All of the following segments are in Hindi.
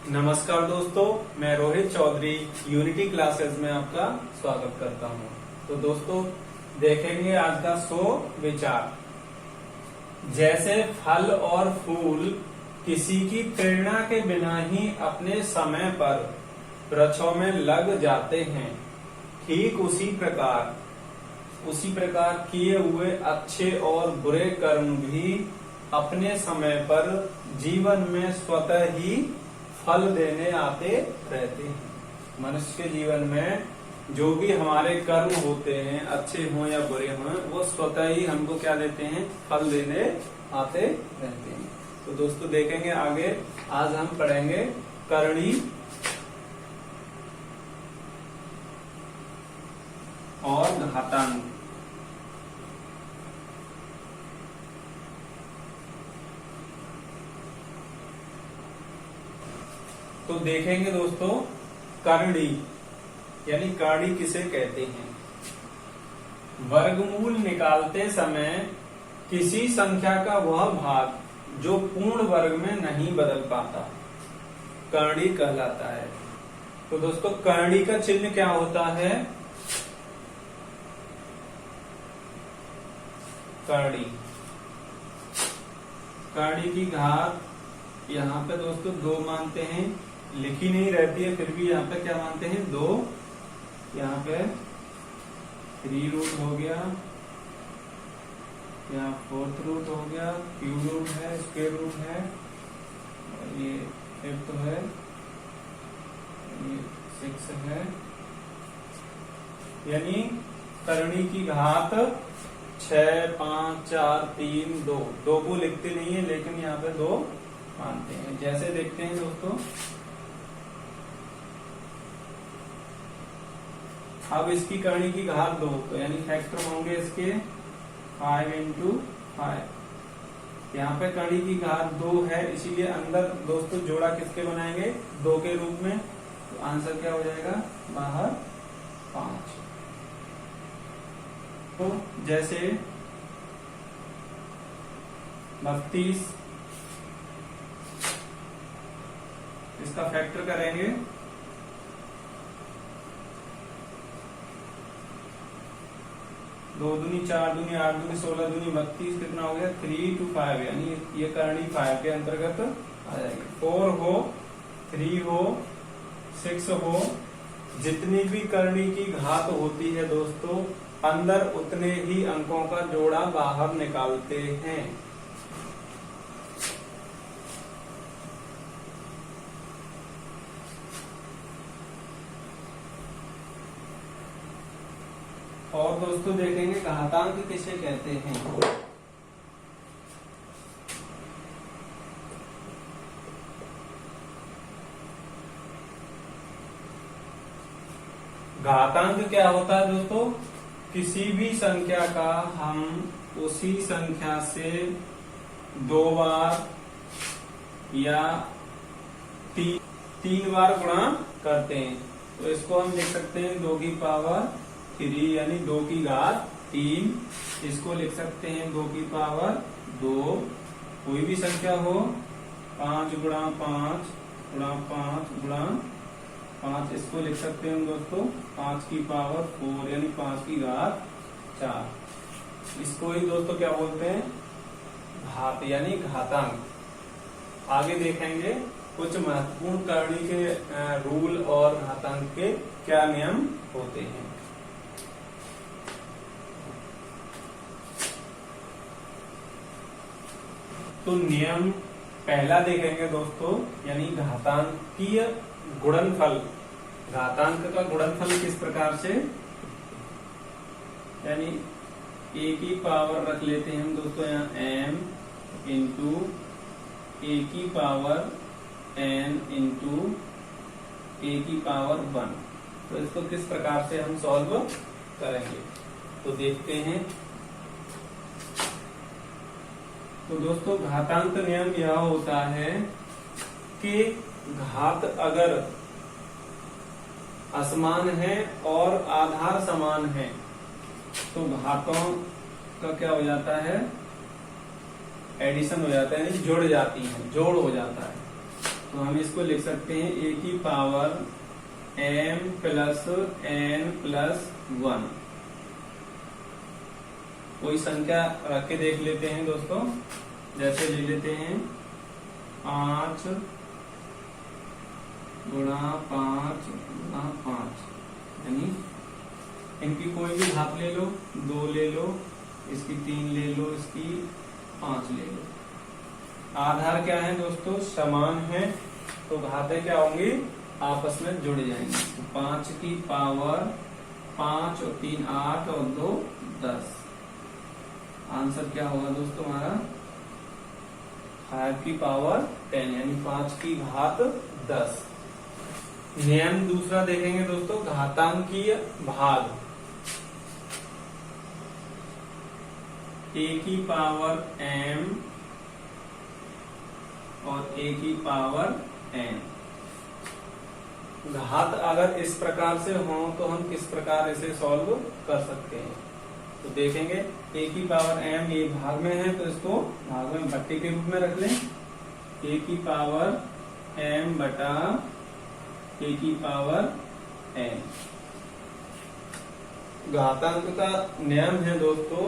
नमस्कार दोस्तों, मैं रोहित चौधरी यूनिटी क्लासेस में आपका स्वागत करता हूं। तो दोस्तों देखेंगे आज का 100 विचार। जैसे फल और फूल किसी की प्रेरणा के बिना ही अपने समय पर वृक्षों में लग जाते हैं, ठीक उसी प्रकार किए हुए अच्छे और बुरे कर्म भी अपने समय पर जीवन में स्वतः ही फल देने आते रहते हैं। मनुष्य के जीवन में जो भी हमारे कर्म होते हैं, अच्छे हों या बुरे हों, वो स्वतः ही हमको क्या देते हैं, फल देने आते रहते हैं। तो दोस्तों देखेंगे आगे, आज हम पढ़ेंगे करणी और घातांक। तो देखेंगे दोस्तों, करणी यानी काड़ी किसे कहते हैं। वर्गमूल निकालते समय किसी संख्या का वह भाग जो पूर्ण वर्ग में नहीं बदल पाता करणी कहलाता है। तो दोस्तों करणी का चिन्ह क्या होता है। करणी की घात यहाँ पे दोस्तों 2 मानते हैं, लिखी नहीं रहती है, फिर भी यहाँ पे क्या मानते हैं 2। यहाँ पे 3 रूट हो गया, यहाँ 4th रूट हो गया, क्यूब रूट है, स्क्वायर रूट है, और ये 5th है, ये 6 है। यानी करणी की घात 6, 5, 4, 3, 2। 2 को लिखते नहीं है, लेकिन यहाँ पे 2 मानते हैं। जैसे देखते हैं दोस्तों, अब इसकी करणी की घात 2, तो यानी फैक्टर होंगे इसके 5 into 5। यहाँ पे करणी की घात 2 है, इसीलिए अंदर दोस्तों जोड़ा किसके बनाएंगे, 2 के रूप में। तो आंसर क्या हो जाएगा, बाहर 5। तो जैसे 32, इसका फैक्टर करेंगे 2 दूनी 4 दूनी 8 दूनी 16 दूनी 32, कितना हो गया 3 to 5, यानी ये करणी 5 के अंतर्गत आ जाएगी। 4 हो, 3 हो, 6 हो, जितनी भी करणी की घात होती है दोस्तों, अंदर उतने ही अंकों का जोड़ा बाहर निकालते हैं। और दोस्तों देखेंगे घातांक किसे कहते हैं। घातांक क्या होता है दोस्तों, किसी भी संख्या का हम उसी संख्या से 2 बार या 3 बार गुणा करते हैं। तो इसको हम लिख सकते हैं 2 की पावर 3, यानी 2 की घात 3। इसको लिख सकते हैं 2 की पावर 2। कोई भी संख्या हो, 5 गुणा 5 गुणा 5 गुणा 5, इसको लिख सकते हैं दोस्तों 5 की पावर 4, यानी 5 की घात 4। इसको ही दोस्तों क्या बोलते हैं, घात यानी घातांक। आगे देखेंगे कुछ महत्वपूर्ण करणी के रूल और घातांक के क्या नियम होते हैं। तो नियम पहला देखेंगे दोस्तों, यानी घातांकीय गुणनफल। घातांक का गुणनफल किस प्रकार से, यानी a की पावर रख लेते हैं हम दोस्तों यहाँ m इंटू a की पावर n इंटू a की पावर 1। तो इसको किस प्रकार से हम सॉल्व करेंगे, तो देखते हैं। तो दोस्तों घातांक नियम यह होता है कि घात अगर असमान है और आधार समान है, तो घातों का क्या हो जाता है, एडिशन हो जाता है, यानी जुड़ जाती है, जोड़ हो जाता है। तो हम इसको लिख सकते हैं a की power m plus n plus 1। कोई संख्या रख के देख लेते हैं दोस्तों, जैसे ले लेते हैं 5 गुणा 5 गुणा 5, यानी इनकी कोई भी घात ले लो, 2 ले लो, इसकी 3 ले लो, इसकी 5 ले लो। आधार क्या है दोस्तों, समान है, तो घातें क्या होंगी, आपस में जुड़ जाएंगी। तो 5 की पावर 5 और 3 8 और 2 10। आंसर क्या होगा दोस्तों हमारा 5 की पावर 10, यानी 5 की घात 10। नियम दूसरा देखेंगे दोस्तों, घातांकीय भाग। a की पावर m और a की पावर n। घात अगर इस प्रकार से हो तो हम किस प्रकार इसे सॉल्व कर सकते हैं, तो देखेंगे a की पावर m ये भाग में है, तो इसको भाग में बट्टे के रूप में रख लें। a की पावर m बटा a की पावर n। घातांक का नियम है दोस्तों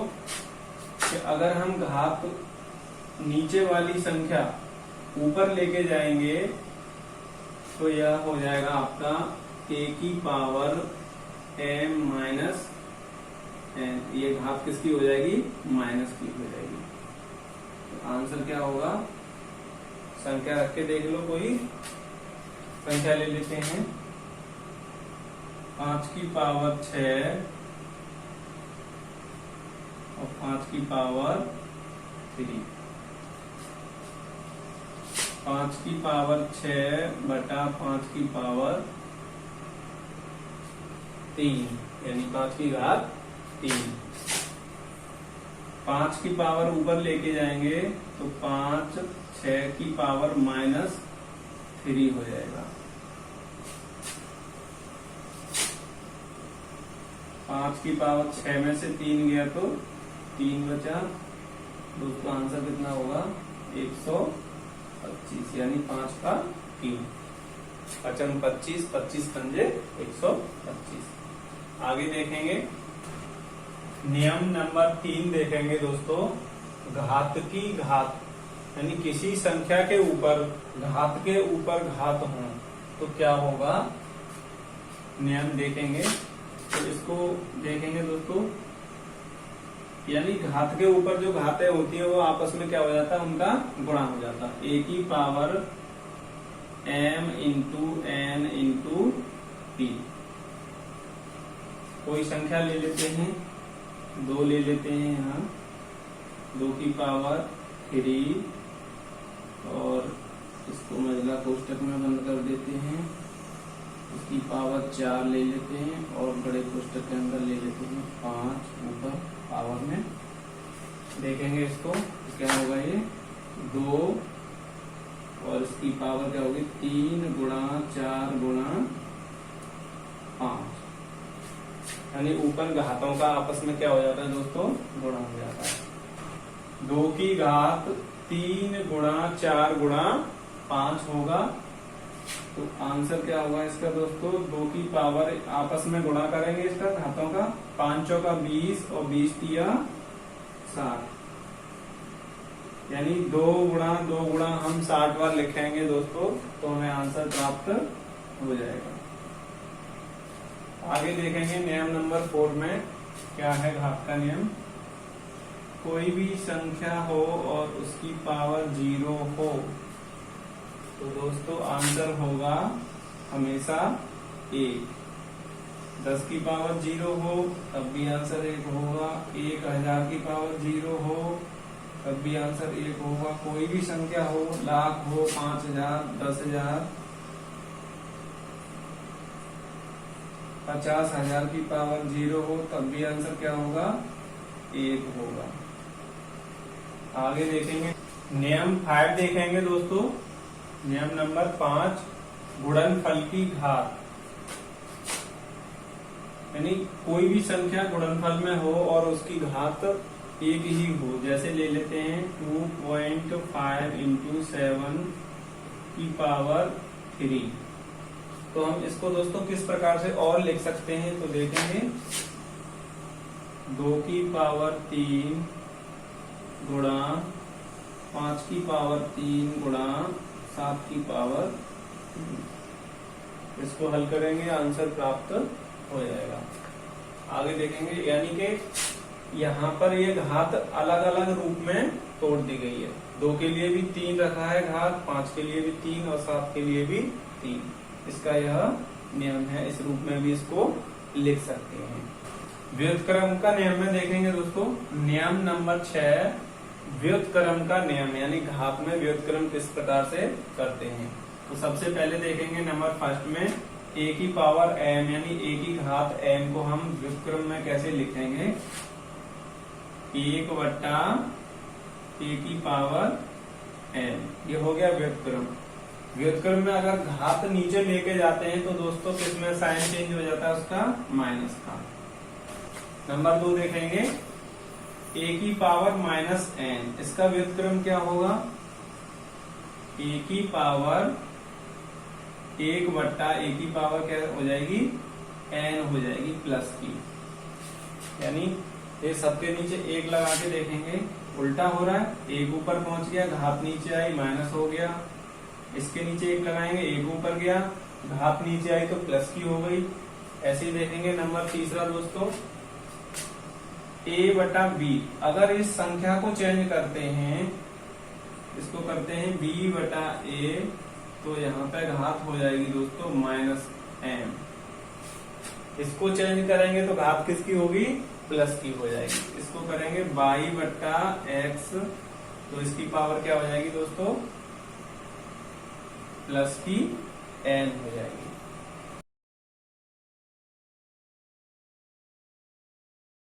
कि अगर हम घात नीचे वाली संख्या ऊपर लेके जाएंगे तो यह हो जाएगा आपका a की पावर m माइनस n। ये घात किसकी हो जाएगी, माइनस की हो जाएगी। तो आंसर क्या होगा, संख्या रख के देख लो, कोई संख्या ले लेते हैं। 5 की पावर 6 और 5 की पावर 3। 5 की पावर 6 बटा 5 की पावर 3, यानी 5 की घात 3। 5 की पावर ऊपर लेके जाएंगे तो 5 6 की पावर माइनस 3 हो जाएगा। 5 की पावर 6 में से 3 गया तो 3 बचा दोस्तों। आंसर कितना होगा 125, यानी 5 का 3। 5 25, 25 पंजे 125। आगे देखेंगे नियम नंबर 3 देखेंगे दोस्तों, घात की घात, यानी किसी संख्या के ऊपर घात के ऊपर घात हो तो क्या होगा, नियम देखेंगे। तो इसको देखेंगे दोस्तों, यानी घात के ऊपर जो घातें होती है वो आपस में क्या हो जाता है, उनका गुणा हो जाता है। a की power m into n into p। कोई संख्या ले लेते हैं, 2 ले लेते हैं यहाँ, 2 की पावर 3 और इसको महिला कोष्टक में बंद कर देते हैं। इसकी पावर 4 ले लेते हैं और बड़े कोष्टक के अंदर ले लेते हैं 5 ऊपर पावर में। देखेंगे इसको तो क्या होगा, ये 2 और इसकी पावर क्या होगी 3 गुणा 4 गुणा 5, यानी ऊपर घातों का आपस में क्या हो जाता है दोस्तों, गुणा हो जाता है। 2 की घात 3 गुणा 4 गुणा 5 होगा। तो आंसर क्या होगा इसका दोस्तों, 2 की पावर आपस में गुणा करेंगे इसका घातों का, 5 का 20 और 20 तिया 60, यानी 2 गुणा हम 60 बार लिखेंगे दोस्तों, तो हमें आंसर प्राप्त हो जाएगा। आगे देखेंगे नियम नंबर 4 में क्या है घात का नियम। कोई भी संख्या हो और उसकी पावर 0 हो तो दोस्तों आंसर होगा हमेशा 1। 10 की पावर 0 हो तब भी आंसर 1 होगा। 1000 की पावर 0 हो तब भी आंसर 1 होगा। कोई भी संख्या हो, लाख हो, 5000, 10,000, 50,000 की पावर 0 हो तब भी आंसर क्या होगा, 1 होगा। आगे देखेंगे नियम 5 देखेंगे दोस्तों। नियम नंबर 5, गुणनफल की घात, यानी कोई भी संख्या गुणनफल में हो और उसकी घात 1 ही हो। जैसे ले लेते हैं 2.5 इंटू 7 की पावर 3। तो हम इसको दोस्तों किस प्रकार से और लिख सकते हैं, तो देखेंगे 2 की पावर 3 गुणा 5 की पावर 3 गुणा 7 की पावर 3। इसको हल करेंगे, आंसर प्राप्त हो जाएगा। आगे देखेंगे, यानी कि यहाँ पर ये घात अलग अलग रूप में तोड़ दी गई है। 2 के लिए भी 3 रखा है घात, 5 के लिए भी 3 और 7 के लिए भी 3। इसका यह नियम है, इस रूप में भी इसको लिख सकते हैं। व्युत्क्रम का नियम में देखेंगे दोस्तों, नियम नंबर 6 व्युत्क्रम का नियम, यानी घात में व्युत्क्रम किस प्रकार से करते हैं। तो सबसे पहले देखेंगे नंबर फर्स्ट में a की पावर m, यानी a की घात m को हम व्युत्क्रम में कैसे लिखेंगे, 1 बटा a की पावर m, ये हो गया व्युत्क्रम। व्युत्क्रम में अगर घात नीचे लेके जाते हैं तो दोस्तों किसमें साइन चेंज हो जाता है उसका, माइनस का। नंबर 2 देखेंगे a की पावर माइनस n, इसका व्युत्क्रम क्या होगा, a की पावर 1 बट्टा a की पावर क्या हो जाएगी, n हो जाएगी प्लस की। यानी ये सबके नीचे 1 लगा के देखेंगे, उल्टा हो रहा है, 1 ऊपर पहुंच गया, घात नीचे आई, माइनस हो गया। इसके नीचे 1 लगाएंगे, 1 ऊपर गया, घात नीचे आई तो प्लस की हो गई। ऐसे ही देखेंगे नंबर तीसरा दोस्तों, a बटा b, अगर इस संख्या को चेंज करते हैं, इसको करते हैं b बटा a, तो यहाँ पे घात हो जाएगी दोस्तों माइनस m। इसको चेंज करेंगे तो घात किसकी होगी, प्लस की हो जाएगी। इसको करेंगे y बटा x, तो इसकी पावर क्या हो जाएगी दोस्तों, प्लस की n हो जाएगी।